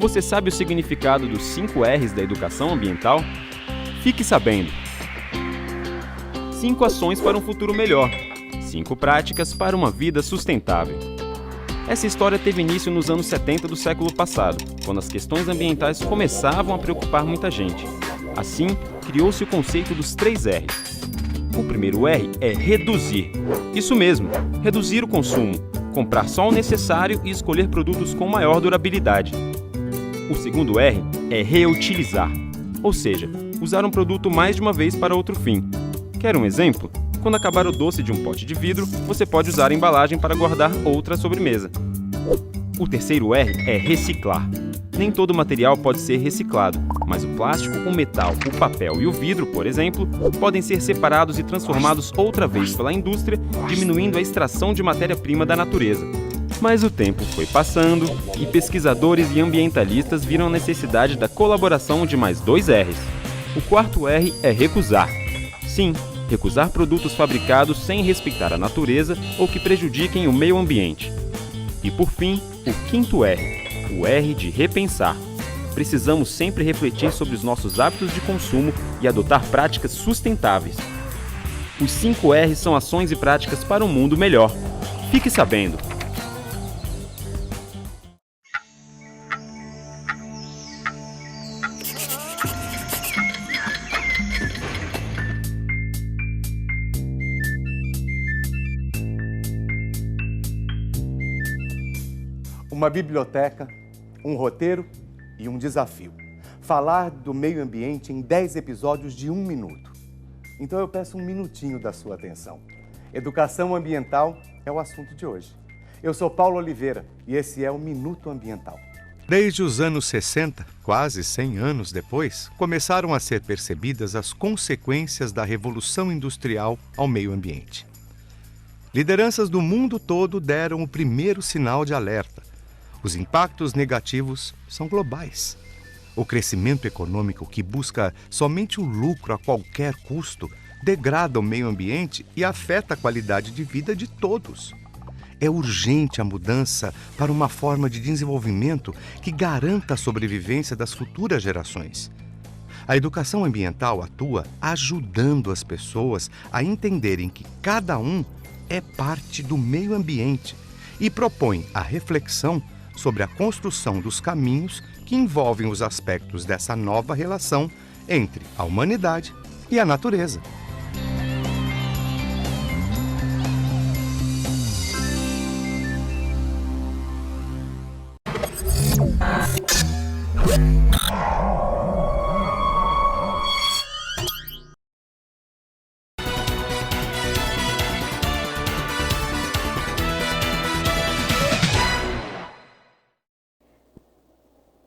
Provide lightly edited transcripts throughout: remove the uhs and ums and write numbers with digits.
Você sabe o significado dos 5 R's da educação ambiental? Fique sabendo! 5 ações para um futuro melhor. 5 práticas para uma vida sustentável. Essa história teve início nos anos 70 do século passado, quando as questões ambientais começavam a preocupar muita gente. Assim, criou-se o conceito dos 3 R's. O primeiro R é reduzir. Isso mesmo, reduzir o consumo, comprar só o necessário e escolher produtos com maior durabilidade. O segundo R é reutilizar, ou seja, usar um produto mais de uma vez para outro fim. Quer um exemplo? Quando acabar o doce de um pote de vidro, você pode usar a embalagem para guardar outra sobremesa. O terceiro R é reciclar. Nem todo material pode ser reciclado, mas o plástico, o metal, o papel e o vidro, por exemplo, podem ser separados e transformados outra vez pela indústria, diminuindo a extração de matéria-prima da natureza. Mas o tempo foi passando e pesquisadores e ambientalistas viram a necessidade da colaboração de mais 2 R's. O quarto R é recusar. Sim, recusar produtos fabricados sem respeitar a natureza ou que prejudiquem o meio ambiente. E por fim, o quinto R, o R de repensar. Precisamos sempre refletir sobre os nossos hábitos de consumo e adotar práticas sustentáveis. Os 5 R's são ações e práticas para um mundo melhor. Fique sabendo! Uma biblioteca, um roteiro e um desafio. Falar do meio ambiente em 10 episódios de 1 minuto. Então eu peço um minutinho da sua atenção. Educação ambiental é o assunto de hoje. Eu sou Paulo Oliveira e esse é o Minuto Ambiental. Desde os anos 60, quase 100 anos depois, começaram a ser percebidas as consequências da Revolução Industrial ao meio ambiente. Lideranças do mundo todo deram o primeiro sinal de alerta. Os impactos negativos são globais. O crescimento econômico que busca somente o lucro a qualquer custo degrada o meio ambiente e afeta a qualidade de vida de todos. É urgente a mudança para uma forma de desenvolvimento que garanta a sobrevivência das futuras gerações. A educação ambiental atua ajudando as pessoas a entenderem que cada um é parte do meio ambiente e propõe a reflexão sobre a construção dos caminhos que envolvem os aspectos dessa nova relação entre a humanidade e a natureza.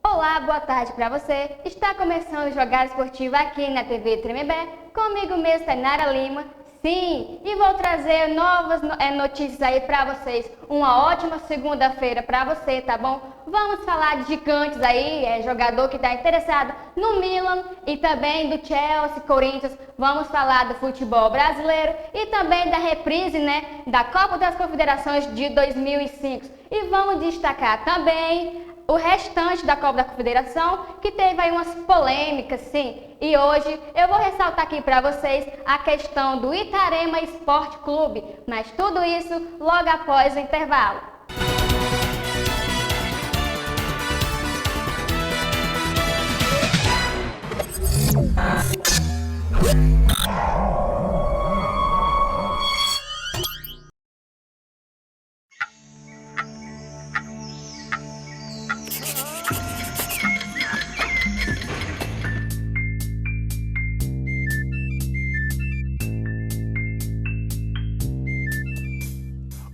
Olá, boa tarde para você. Está começando o Jogada Esportiva aqui na TV Tremembé, comigo mesmo, Tainara Lima. Sim, e vou trazer novas notícias aí para vocês. Uma ótima segunda-feira para você, tá bom? Vamos falar de gigantes aí, jogador que está interessado no Milan e também do Chelsea, Corinthians. Vamos falar do futebol brasileiro e também da reprise, da Copa das Confederações de 2005. E vamos destacar também o restante da Copa da Confederação, que teve aí umas polêmicas, sim. E hoje eu vou ressaltar aqui para vocês a questão do Itarema Esporte Clube, mas tudo isso logo após o intervalo.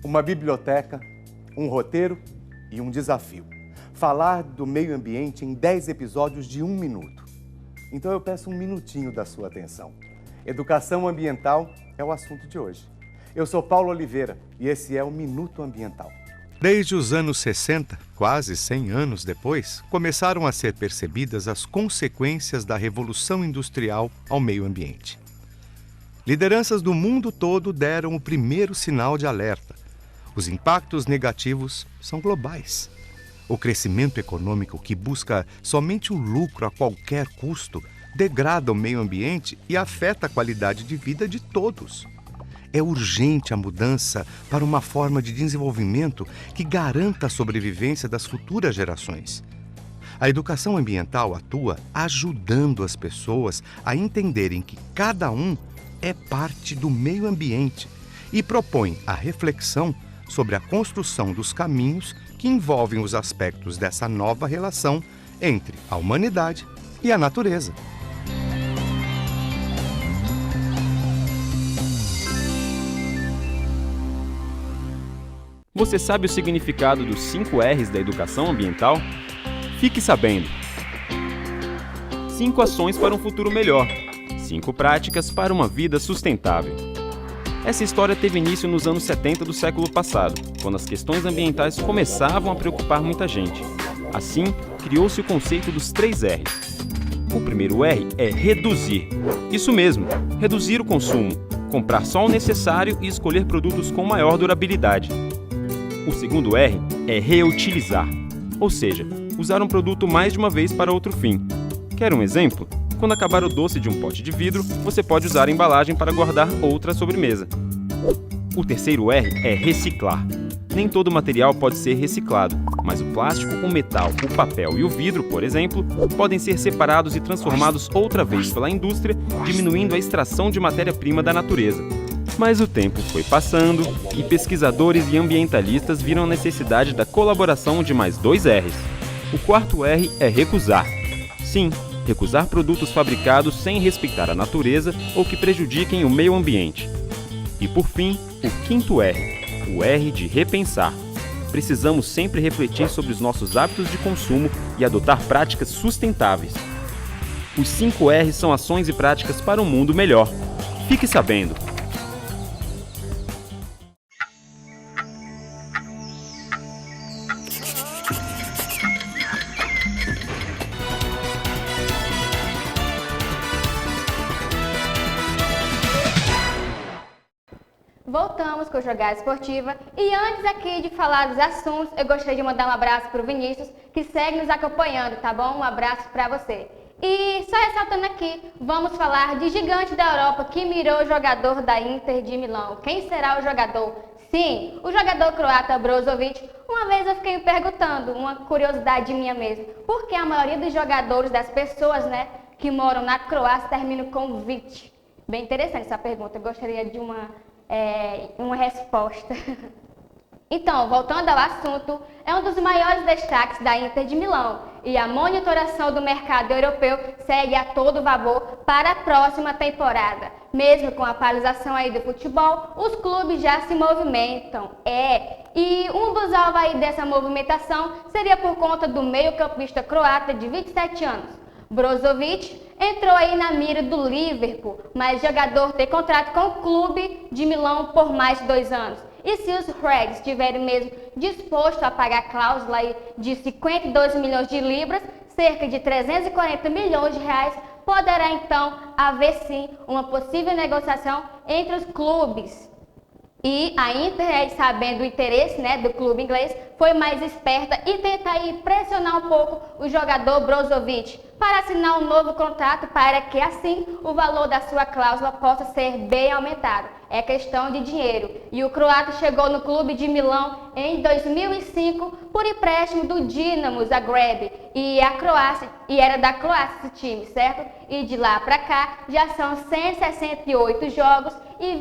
Uma biblioteca, um roteiro e um desafio. Falar do meio ambiente em 10 episódios de 1 minuto. Então eu peço um minutinho da sua atenção. Educação ambiental é o assunto de hoje. Eu sou Paulo Oliveira e esse é o Minuto Ambiental. Desde os anos 60, quase 100 anos depois, começaram a ser percebidas as consequências da Revolução Industrial ao meio ambiente. Lideranças do mundo todo deram o primeiro sinal de alerta. Os impactos negativos são globais. O crescimento econômico que busca somente o lucro a qualquer custo degrada o meio ambiente e afeta a qualidade de vida de todos. É urgente a mudança para uma forma de desenvolvimento que garanta a sobrevivência das futuras gerações. A educação ambiental atua ajudando as pessoas a entenderem que cada um é parte do meio ambiente e propõe a reflexão sobre a construção dos caminhos que envolvem os aspectos dessa nova relação entre a humanidade e a natureza. Você sabe o significado dos 5 R's da educação ambiental? Fique sabendo! 5 ações para um futuro melhor. 5 práticas para uma vida sustentável. Essa história teve início nos anos 70 do século passado, quando as questões ambientais começavam a preocupar muita gente. Assim, criou-se o conceito dos 3 R's. O primeiro R é reduzir. Isso mesmo, reduzir o consumo, comprar só o necessário e escolher produtos com maior durabilidade. O segundo R é reutilizar, ou seja, usar um produto mais de uma vez para outro fim. Quer um exemplo? Quando acabar o doce de um pote de vidro, você pode usar a embalagem para guardar outra sobremesa. O terceiro R é reciclar. Nem todo material pode ser reciclado, mas o plástico, o metal, o papel e o vidro, por exemplo, podem ser separados e transformados outra vez pela indústria, diminuindo a extração de matéria-prima da natureza. Mas o tempo foi passando e pesquisadores e ambientalistas viram a necessidade da colaboração de mais 2 R's. O quarto R é recusar. Sim, recusar produtos fabricados sem respeitar a natureza ou que prejudiquem o meio ambiente. E por fim, o quinto R, o R de repensar. Precisamos sempre refletir sobre os nossos hábitos de consumo e adotar práticas sustentáveis. Os 5 R's são ações e práticas para um mundo melhor. Fique sabendo! Voltamos com o Jogada Esportiva e antes aqui de falar dos assuntos, eu gostaria de mandar um abraço para o Vinícius, que segue nos acompanhando, tá bom? Um abraço para você. E só ressaltando aqui, vamos falar de gigante da Europa que mirou o jogador da Inter de Milão. Quem será o jogador? Sim, o jogador croata Brozovic. Uma vez eu fiquei me perguntando, uma curiosidade minha mesmo, por que a maioria dos jogadores, das pessoas, né, que moram na Croácia terminam com Vic? Bem interessante essa pergunta, eu gostaria de uma resposta. Então, voltando ao assunto, é um dos maiores destaques da Inter de Milão e a monitoração do mercado europeu segue a todo vapor para a próxima temporada. Mesmo com a paralisação aí do futebol, os clubes já se movimentam. E um dos alvos aí dessa movimentação seria por conta do meio-campista croata de 27 anos. Brozovic entrou aí na mira do Liverpool, mas o jogador tem contrato com o clube de Milão por mais de 2 anos. E se os Reds estiverem mesmo dispostos a pagar a cláusula aí de 52 milhões de libras, cerca de 340 milhões de reais, poderá então haver sim uma possível negociação entre os clubes. E a Inter, sabendo o interesse, né, do clube inglês, foi mais esperta e tenta aí pressionar um pouco o jogador Brozovic para assinar um novo contrato para que assim o valor da sua cláusula possa ser bem aumentado. É questão de dinheiro. E o croata chegou no clube de Milão em 2005 por empréstimo do Dinamo Zagreb e era da Croácia esse time, certo? E de lá para cá já são 168 jogos e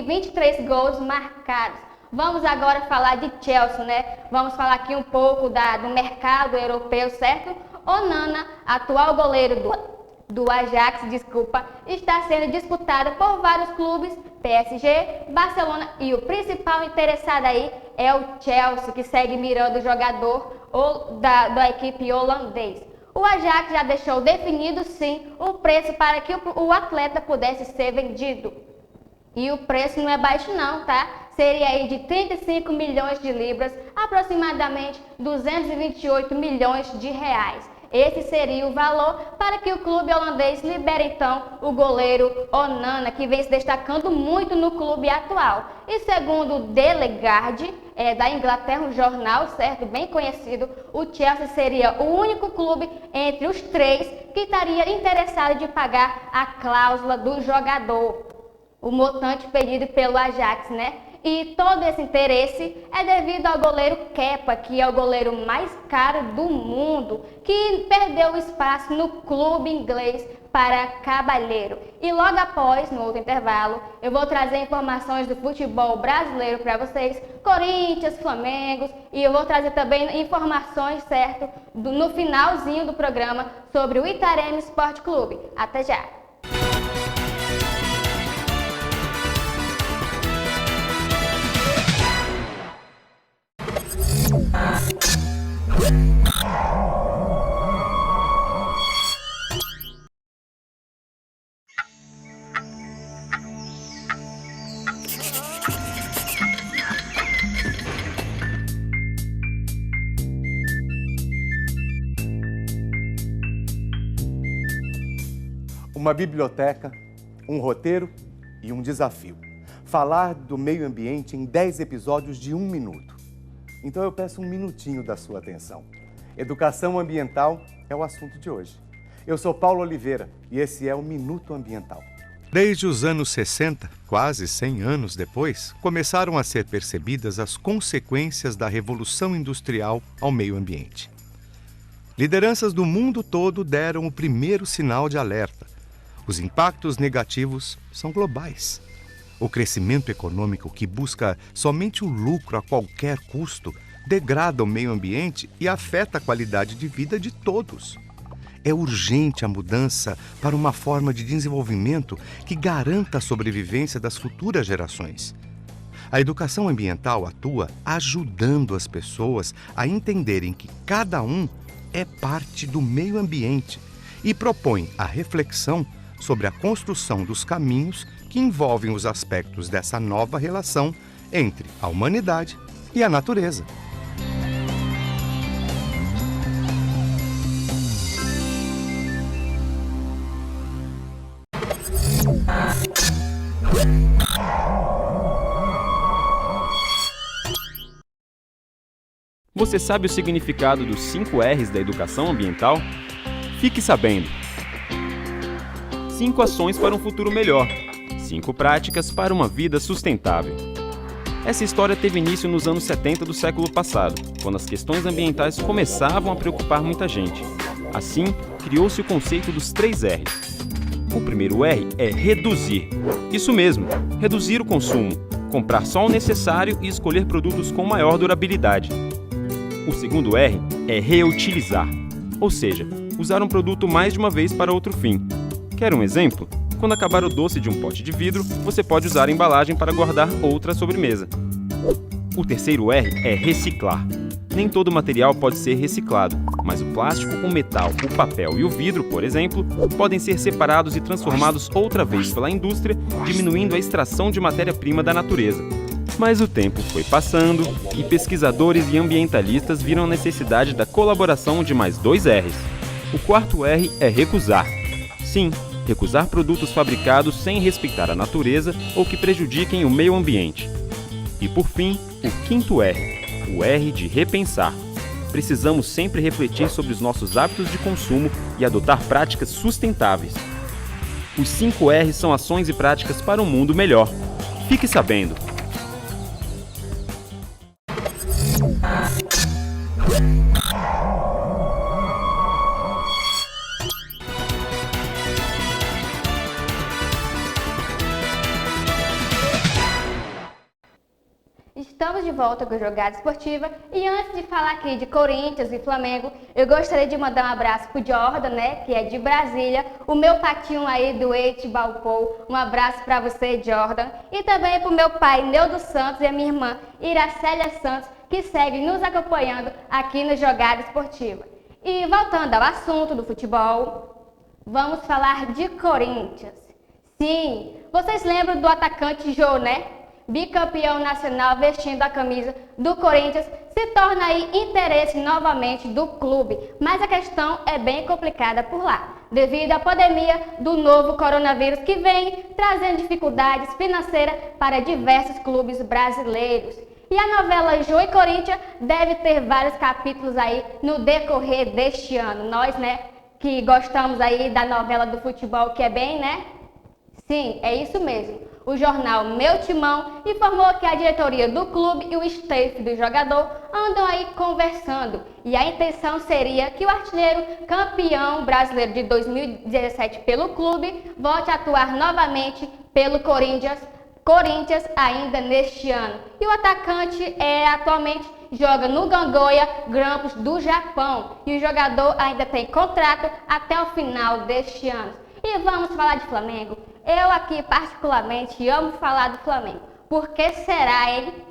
23 gols marcados. Vamos agora falar de Chelsea, né? Vamos falar aqui um pouco do mercado europeu, certo? Onana, atual goleiro do Ajax, está sendo disputado por vários clubes, PSG, Barcelona, e o principal interessado aí é o Chelsea, que segue mirando o jogador da equipe holandês. O Ajax já deixou definido, sim, o preço para que o atleta pudesse ser vendido. E o preço não é baixo não, tá? Seria aí de 35 milhões de libras, aproximadamente 228 milhões de reais. Esse seria o valor para que o clube holandês libere então o goleiro Onana, que vem se destacando muito no clube atual. E segundo o Delegard, da Inglaterra, um jornal, certo, bem conhecido, o Chelsea seria o único clube entre os 3 que estaria interessado de pagar a cláusula do jogador, o montante pedido pelo Ajax, né? E todo esse interesse é devido ao goleiro Kepa, que é o goleiro mais caro do mundo, que perdeu espaço no clube inglês para Cabalheiro. E logo após, no outro intervalo, eu vou trazer informações do futebol brasileiro para vocês, Corinthians, Flamengo, e eu vou trazer também informações, certo, no finalzinho do programa sobre o Itarema Esporte Clube. Até já! Uma biblioteca, um roteiro e um desafio. Falar do meio ambiente em 10 episódios de 1 minuto. Então eu peço um minutinho da sua atenção. Educação ambiental é o assunto de hoje. Eu sou Paulo Oliveira e esse é o Minuto Ambiental. Desde os anos 60, quase 100 anos depois, começaram a ser percebidas as consequências da Revolução Industrial ao meio ambiente. Lideranças do mundo todo deram o primeiro sinal de alerta. Os impactos negativos são globais. O crescimento econômico que busca somente o lucro a qualquer custo degrada o meio ambiente e afeta a qualidade de vida de todos. É urgente a mudança para uma forma de desenvolvimento que garanta a sobrevivência das futuras gerações. A educação ambiental atua ajudando as pessoas a entenderem que cada um é parte do meio ambiente e propõe a reflexão sobre a construção dos caminhos que envolvem os aspectos dessa nova relação entre a humanidade e a natureza. Você sabe o significado dos 5 R's da educação ambiental? Fique sabendo! 5 ações para um futuro melhor. 5 práticas para uma vida sustentável. Essa história teve início nos anos 70 do século passado, quando as questões ambientais começavam a preocupar muita gente. Assim, criou-se o conceito dos 3 R's. O primeiro R é reduzir. Isso mesmo, reduzir o consumo, comprar só o necessário e escolher produtos com maior durabilidade. O segundo R é reutilizar, ou seja, usar um produto mais de uma vez para outro fim. Quer um exemplo? Quando acabar o doce de um pote de vidro, você pode usar a embalagem para guardar outra sobremesa. O terceiro R é reciclar. Nem todo material pode ser reciclado, mas o plástico, o metal, o papel e o vidro, por exemplo, podem ser separados e transformados outra vez pela indústria, diminuindo a extração de matéria-prima da natureza. Mas o tempo foi passando e pesquisadores e ambientalistas viram a necessidade da colaboração de mais 2 R's. O quarto R é recusar. Sim, recusar produtos fabricados sem respeitar a natureza ou que prejudiquem o meio ambiente. E por fim, o quinto R, o R de repensar. Precisamos sempre refletir sobre os nossos hábitos de consumo e adotar práticas sustentáveis. Os 5 R's são ações e práticas para um mundo melhor. Fique sabendo! Estamos de volta com a Jogada Esportiva e antes de falar aqui de Corinthians e Flamengo, eu gostaria de mandar um abraço pro Jordan, né, que é de Brasília, o meu patinho aí do Eite Balpou, um abraço para você, Jordan, e também pro meu pai, Neudo Santos, e a minha irmã, Iracélia Santos, que seguem nos acompanhando aqui no Jogada Esportiva. E voltando ao assunto do futebol, vamos falar de Corinthians. Sim, vocês lembram do atacante Jô, né? Bicampeão nacional vestindo a camisa do Corinthians, se torna aí interesse novamente do clube, mas a questão é bem complicada por lá, devido à pandemia do novo coronavírus que vem trazendo dificuldades financeiras para diversos clubes brasileiros. E a novela Jô e Corinthians deve ter vários capítulos aí no decorrer deste ano. Nós, né, que gostamos aí da novela do futebol, que é bem, né? Sim, é isso mesmo. O jornal Meu Timão informou que a diretoria do clube e o staff do jogador andam aí conversando. E a intenção seria que o artilheiro campeão brasileiro de 2017 pelo clube volte a atuar novamente pelo Corinthians ainda neste ano. E o atacante atualmente joga no Gangoia Grampus do Japão. E o jogador ainda tem contrato até o final deste ano. E vamos falar de Flamengo. Eu aqui particularmente amo falar do Flamengo. Porque será ele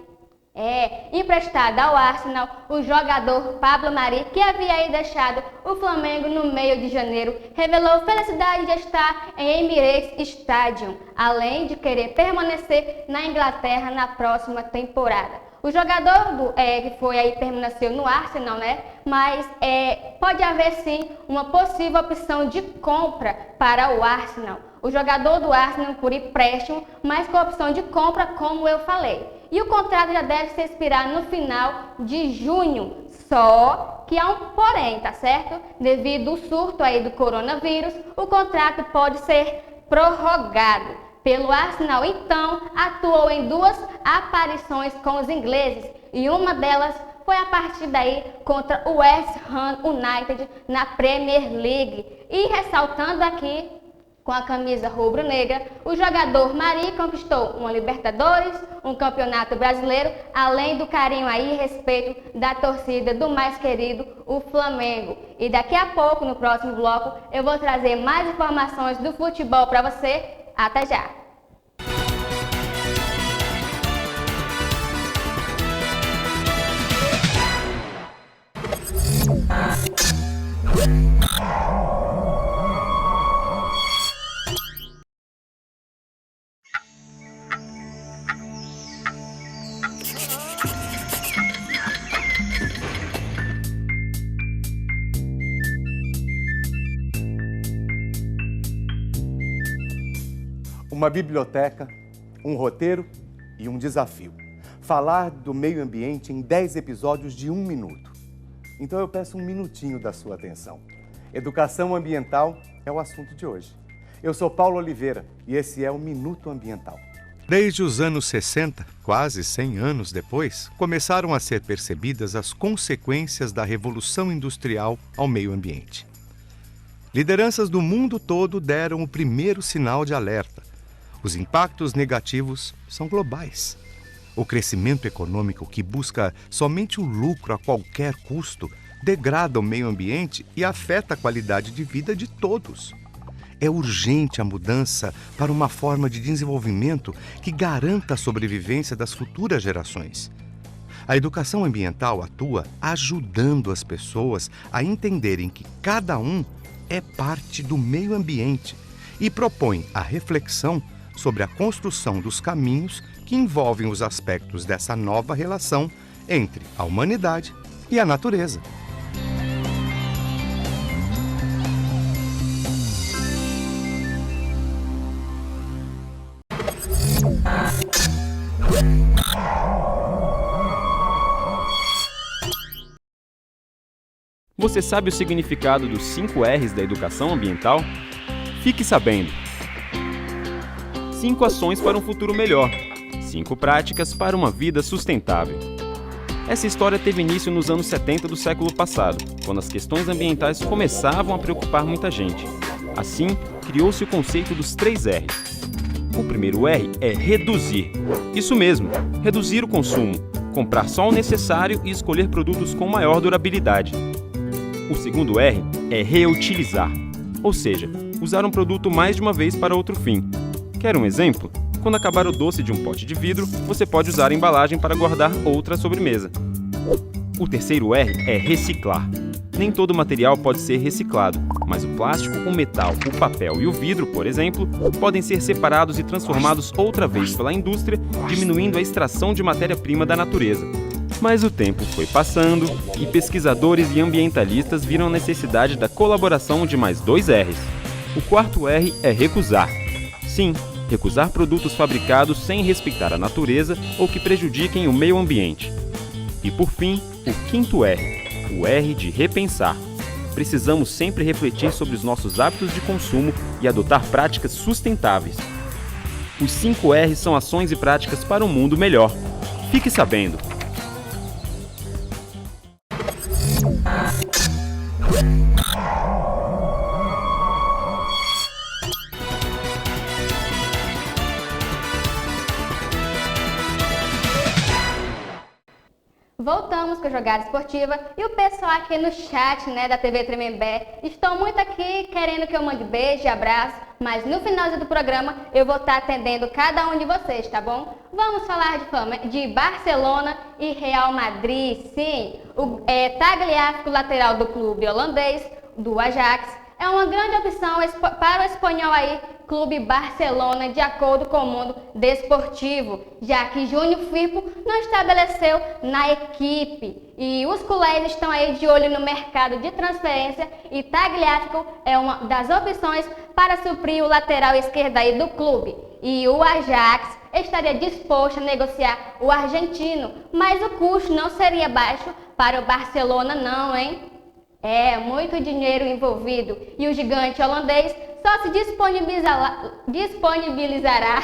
emprestado ao Arsenal o jogador Pablo Mari, que havia aí deixado o Flamengo no meio de janeiro, revelou felicidade de estar em Emirates Stadium, além de querer permanecer na Inglaterra na próxima temporada. O jogador que foi aí permaneceu no Arsenal, né? Mas pode haver sim uma possível opção de compra para o Arsenal. O jogador do Arsenal por empréstimo, mas com opção de compra, como eu falei. E o contrato já deve se expirar no final de junho. Só que há um porém, tá certo? Devido ao surto aí do coronavírus, o contrato pode ser prorrogado. Pelo Arsenal, então, atuou em 2 aparições com os ingleses e uma delas foi a partida aí contra o West Ham United na Premier League. E ressaltando aqui, com a camisa rubro-negra, o jogador Mari conquistou uma Libertadores, um Campeonato Brasileiro, além do carinho aí e respeito da torcida do mais querido, o Flamengo. E daqui a pouco, no próximo bloco, eu vou trazer mais informações do futebol para você. Até já! Uma biblioteca, um roteiro e um desafio. Falar do meio ambiente em 10 episódios de 1 minuto. Então eu peço um minutinho da sua atenção. Educação ambiental é o assunto de hoje. Eu sou Paulo Oliveira e esse é o Minuto Ambiental. Desde os anos 60, quase 100 anos depois, começaram a ser percebidas as consequências da Revolução Industrial ao meio ambiente. Lideranças do mundo todo deram o primeiro sinal de alerta. Os impactos negativos são globais. O crescimento econômico que busca somente o lucro a qualquer custo degrada o meio ambiente e afeta a qualidade de vida de todos. É urgente a mudança para uma forma de desenvolvimento que garanta a sobrevivência das futuras gerações. A educação ambiental atua ajudando as pessoas a entenderem que cada um é parte do meio ambiente e propõe a reflexão sobre a construção dos caminhos que envolvem os aspectos dessa nova relação entre a humanidade e a natureza. Você sabe o significado dos 5 R's da educação ambiental? Fique sabendo! 5 ações para um futuro melhor. 5 práticas para uma vida sustentável. Essa história teve início nos anos 70 do século passado, quando as questões ambientais começavam a preocupar muita gente. Assim, criou-se o conceito dos 3 R's. O primeiro R é reduzir. Isso mesmo, reduzir o consumo, comprar só o necessário e escolher produtos com maior durabilidade. O segundo R é reutilizar, ou seja, usar um produto mais de uma vez para outro fim. Quer um exemplo? Quando acabar o doce de um pote de vidro, você pode usar a embalagem para guardar outra sobremesa. O terceiro R é reciclar. Nem todo material pode ser reciclado, mas o plástico, o metal, o papel e o vidro, por exemplo, podem ser separados e transformados outra vez pela indústria, diminuindo a extração de matéria-prima da natureza. Mas o tempo foi passando e pesquisadores e ambientalistas viram a necessidade da colaboração de mais 2 R's. O quarto R é recusar. Sim, recusar produtos fabricados sem respeitar a natureza ou que prejudiquem o meio ambiente. E por fim, o quinto R, o R de repensar. Precisamos sempre refletir sobre os nossos hábitos de consumo e adotar práticas sustentáveis. Os 5 R's são ações e práticas para um mundo melhor. Fique sabendo! Voltamos com a Jogada Esportiva e o pessoal aqui no chat, da TV Tremembé, estão muito aqui querendo que eu mande beijo e abraço, mas no final do programa eu vou estar atendendo cada um de vocês, tá bom? Vamos falar de Barcelona e Real Madrid, sim. O Tagliafico, lateral do clube holandês, do Ajax, é uma grande opção para o espanhol aí, Clube Barcelona, de acordo com o Mundo Desportivo, já que Júnior Firpo não estabeleceu na equipe. E os culés estão aí de olho no mercado de transferência e Tagliafico é uma das opções para suprir o lateral esquerdo aí do clube. E o Ajax estaria disposto a negociar o argentino, mas o custo não seria baixo para o Barcelona não, hein? É muito dinheiro envolvido e o gigante holandês só se disponibilizará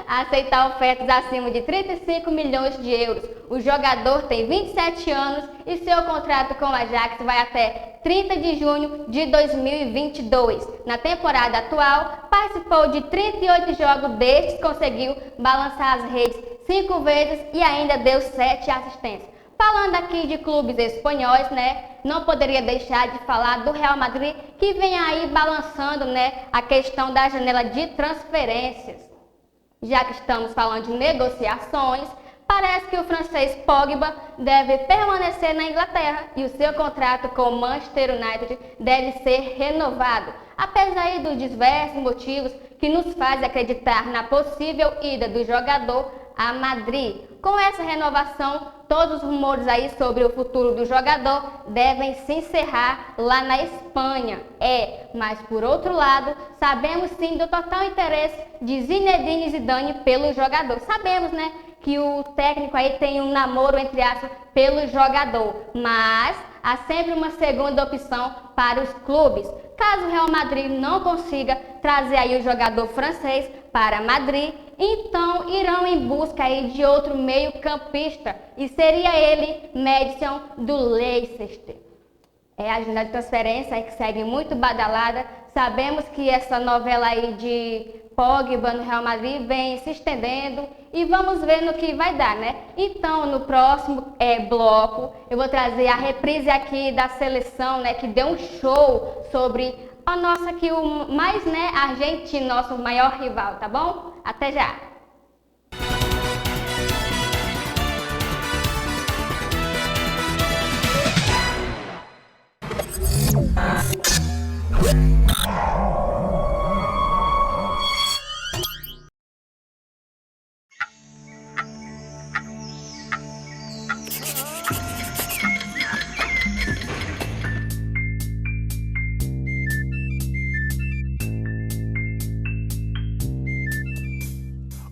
a aceitar ofertas acima de 35 milhões de euros. O jogador tem 27 anos e seu contrato com o Ajax vai até 30 de junho de 2022. Na temporada atual, participou de 38 jogos, destes conseguiu balançar as redes 5 vezes e ainda deu 7 assistências. Falando aqui de clubes espanhóis, não poderia deixar de falar do Real Madrid, que vem aí balançando, a questão da janela de transferências. Já que estamos falando de negociações, parece que o francês Pogba deve permanecer na Inglaterra e o seu contrato com o Manchester United deve ser renovado, apesar dos diversos motivos que nos fazem acreditar na possível ida do jogador a Madrid. Com essa renovação, todos os rumores aí sobre o futuro do jogador devem se encerrar lá na Espanha. Mas por outro lado, sabemos sim do total interesse de Zinedine Zidane pelo jogador. Sabemos, que o técnico aí tem um namoro, entre aspas, pelo jogador, mas há sempre uma segunda opção para os clubes. Caso o Real Madrid não consiga trazer aí o jogador francês para Madrid, então irão em busca aí de outro meio-campista e seria ele Maddison do Leicester. A janela de transferência que segue muito badalada. Sabemos que essa novela aí de Pogba no Real Madrid vem se estendendo e vamos ver no que vai dar, Então, no próximo bloco, eu vou trazer a reprise aqui da seleção, que deu um show sobre a nossa aqui, o mais, argentino, nosso maior rival, tá bom? Até já!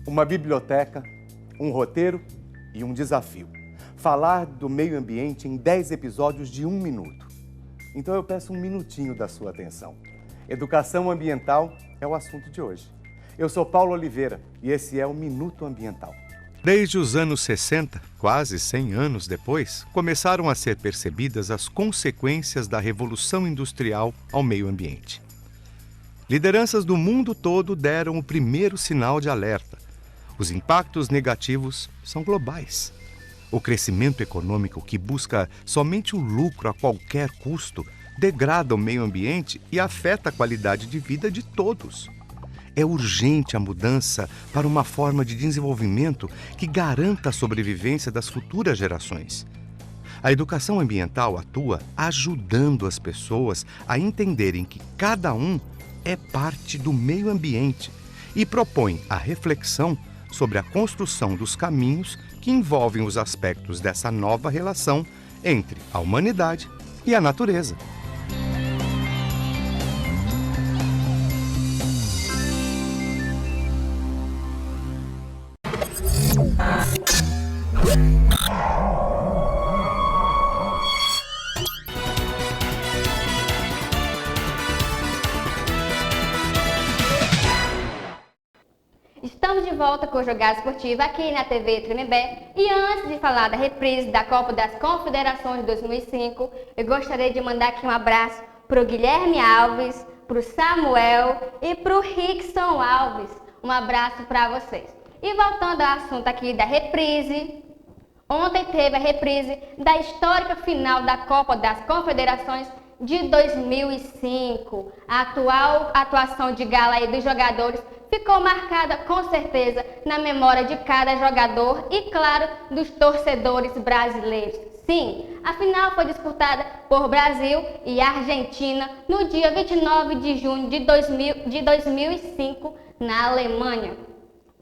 Uma biblioteca, um roteiro e um desafio. Falar do meio ambiente em 10 episódios de 1 minuto. Então eu peço um minutinho da sua atenção. Educação ambiental é o assunto de hoje. Eu sou Paulo Oliveira e esse é o Minuto Ambiental. Desde os anos 60, quase 100 anos depois, começaram a ser percebidas as consequências da Revolução Industrial ao meio ambiente. Lideranças do mundo todo deram o primeiro sinal de alerta. Os impactos negativos são globais. O crescimento econômico que busca somente o lucro a qualquer custo degrada o meio ambiente e afeta a qualidade de vida de todos. É urgente a mudança para uma forma de desenvolvimento que garanta a sobrevivência das futuras gerações. A educação ambiental atua ajudando as pessoas a entenderem que cada um é parte do meio ambiente e propõe a reflexão sobre a construção dos caminhos que envolvem os aspectos dessa nova relação entre a humanidade e a natureza. volta com o Jogada Esportiva aqui na TV Tremembé. E antes de falar da reprise da Copa das Confederações de 2005, eu gostaria de mandar aqui um abraço para o Guilherme Alves, para o Samuel e para o Rickson Alves. Um abraço para vocês. E voltando ao assunto aqui da reprise, ontem teve a reprise da histórica final da Copa das Confederações de 2005. A atual atuação de gala aí dos jogadores ficou marcada com certeza na memória de cada jogador e, claro, dos torcedores brasileiros. Sim, a final foi disputada por Brasil e Argentina no dia 29 de junho de 2005 na Alemanha.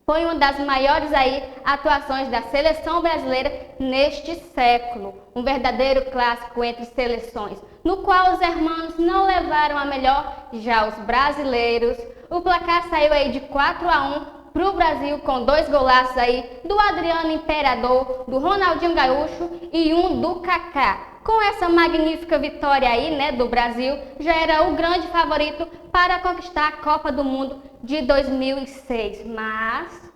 Foi uma das maiores atuações da seleção brasileira neste século. Um verdadeiro clássico entre seleções, no qual os hermanos não levaram a melhor, já os brasileiros. O placar saiu de 4-1 para o Brasil, com 2 golaços do Adriano Imperador, do Ronaldinho Gaúcho e um do Kaká. Com essa magnífica vitória do Brasil, já era o grande favorito para conquistar a Copa do Mundo de 2006, mas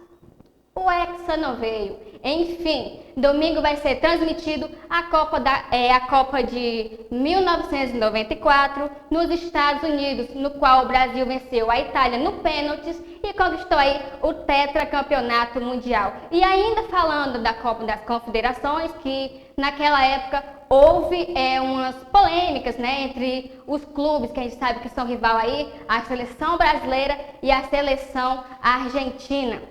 o Hexa não veio. Enfim, domingo vai ser transmitido a Copa de 1994 nos Estados Unidos, no qual o Brasil venceu a Itália no pênaltis e conquistou o tetracampeonato mundial. E ainda falando da Copa das Confederações, que naquela época houve umas polêmicas entre os clubes, que a gente sabe que são rival a seleção brasileira e a seleção argentina.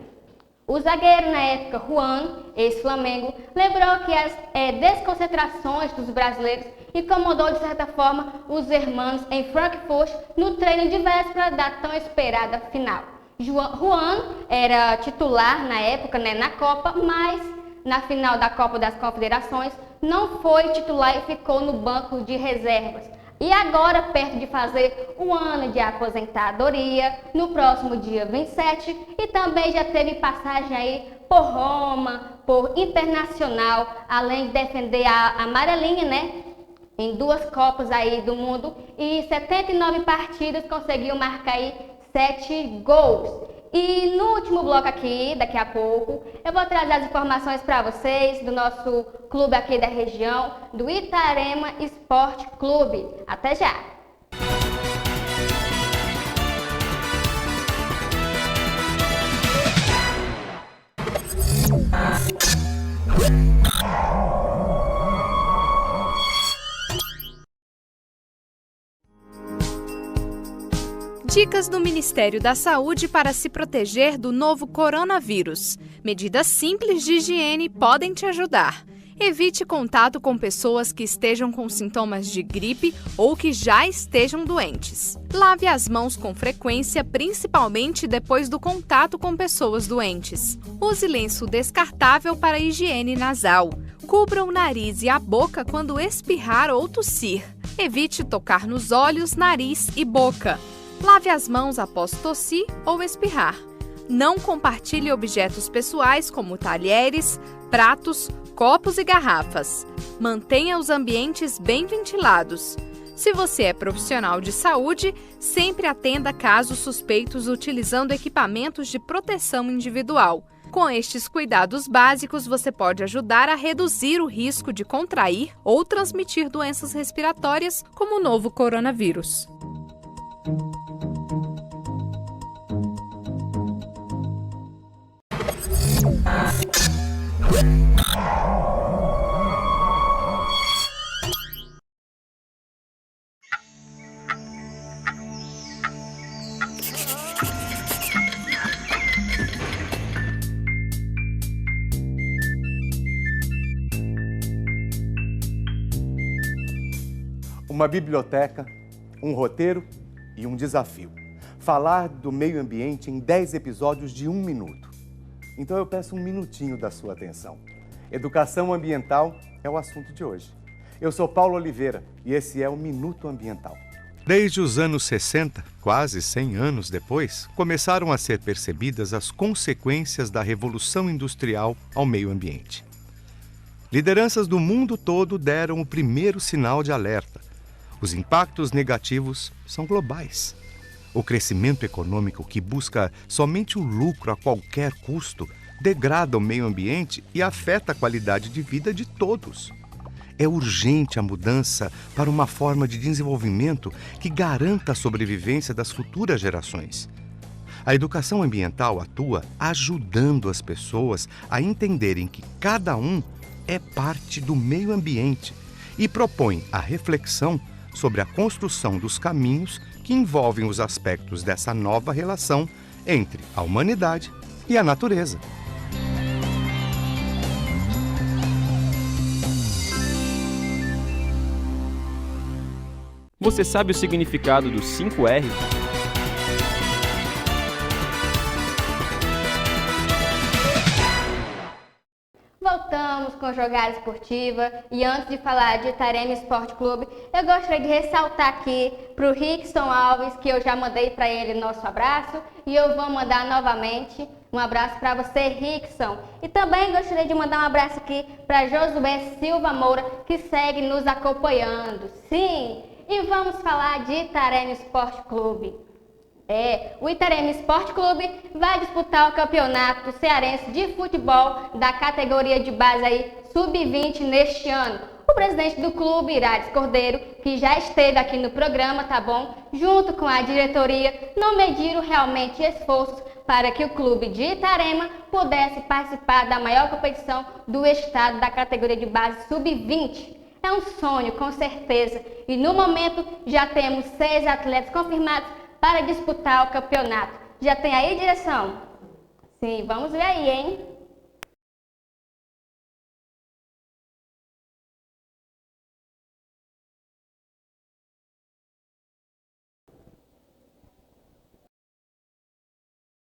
O zagueiro na época, Juan, ex-Flamengo, lembrou que as desconcentrações dos brasileiros incomodou de certa forma os hermanos em Frankfurt no treino de véspera da tão esperada final. Juan era titular na época, na Copa, mas na final da Copa das Confederações não foi titular e ficou no banco de reservas. E agora, perto de fazer um ano de aposentadoria, no próximo dia 27, e também já teve passagem por Roma, por Internacional, além de defender a amarelinha, em 2 Copas do Mundo, e 79 partidas conseguiu marcar 7 gols. E no último bloco aqui, daqui a pouco, eu vou trazer as informações para vocês do nosso clube aqui da região, do Itarema Esporte Clube. Até já! Dicas do Ministério da Saúde para se proteger do novo coronavírus. Medidas simples de higiene podem te ajudar. Evite contato com pessoas que estejam com sintomas de gripe ou que já estejam doentes. Lave as mãos com frequência, principalmente depois do contato com pessoas doentes. Use lenço descartável para higiene nasal. Cubra o nariz e a boca quando espirrar ou tossir. Evite tocar nos olhos, nariz e boca. Lave as mãos após tossir ou espirrar. Não compartilhe objetos pessoais como talheres, pratos, copos e garrafas. Mantenha os ambientes bem ventilados. Se você é profissional de saúde, sempre atenda casos suspeitos utilizando equipamentos de proteção individual. Com estes cuidados básicos, você pode ajudar a reduzir o risco de contrair ou transmitir doenças respiratórias como o novo coronavírus. Uma biblioteca, um roteiro e um desafio. Falar do meio ambiente em 10 episódios de 1 minuto. Então eu peço um minutinho da sua atenção. Educação ambiental é o assunto de hoje. Eu sou Paulo Oliveira e esse é o Minuto Ambiental. Desde os anos 60, quase 100 anos depois, começaram a ser percebidas as consequências da Revolução Industrial ao meio ambiente. Lideranças do mundo todo deram o primeiro sinal de alerta. Os impactos negativos são globais. O crescimento econômico que busca somente o lucro a qualquer custo degrada o meio ambiente e afeta a qualidade de vida de todos. É urgente a mudança para uma forma de desenvolvimento que garanta a sobrevivência das futuras gerações. A educação ambiental atua ajudando as pessoas a entenderem que cada um é parte do meio ambiente e propõe a reflexão sobre a construção dos caminhos que envolvem os aspectos dessa nova relação entre a humanidade e a natureza. Você sabe o significado dos 5R? Voltamos com Jogada Esportiva e antes de falar de Itarema Esporte Clube, eu gostaria de ressaltar aqui para o Rickson Alves, que eu já mandei para ele nosso abraço e eu vou mandar novamente um abraço para você, Rickson. E também gostaria de mandar um abraço aqui para Josué Silva Moura, que segue nos acompanhando. Sim, e vamos falar de Itarema Esporte Clube. O Itarema Esporte Clube vai disputar o campeonato cearense de futebol da categoria de base aí, sub-20 neste ano. O presidente do clube, Irades Cordeiro, que já esteve aqui no programa, tá bom? Junto com a diretoria, não mediram realmente esforços para que o clube de Itarema pudesse participar da maior competição do estado da categoria de base sub-20. É um sonho, com certeza. E no momento já temos 6 atletas confirmados para disputar o campeonato. Já tem aí, direção? Sim, vamos ver aí, hein?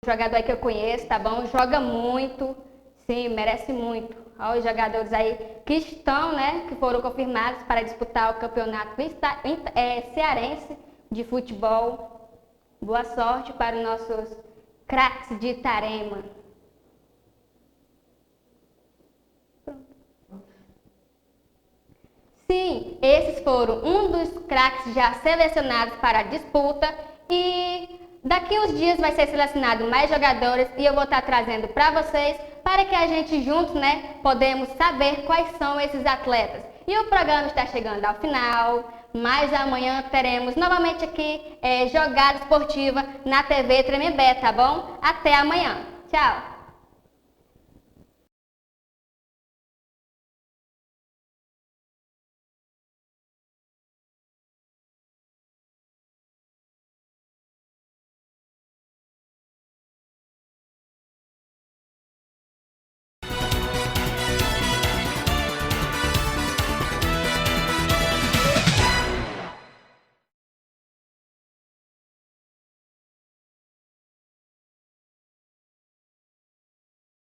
O jogador aí que eu conheço, tá bom? Joga muito, sim, merece muito. Olha os jogadores aí que estão, né, que foram confirmados para disputar o campeonato cearense de futebol. Boa sorte para os nossos craques de Itarema. Sim, esses foram um dos craques já selecionados para a disputa e daqui uns dias vai ser selecionado mais jogadores e eu vou estar trazendo para vocês para que a gente juntos, né, podemos saber quais são esses atletas. E o programa está chegando ao final, mas amanhã teremos novamente aqui Jogada Esportiva na TV Tremembé, tá bom? Até amanhã. Tchau!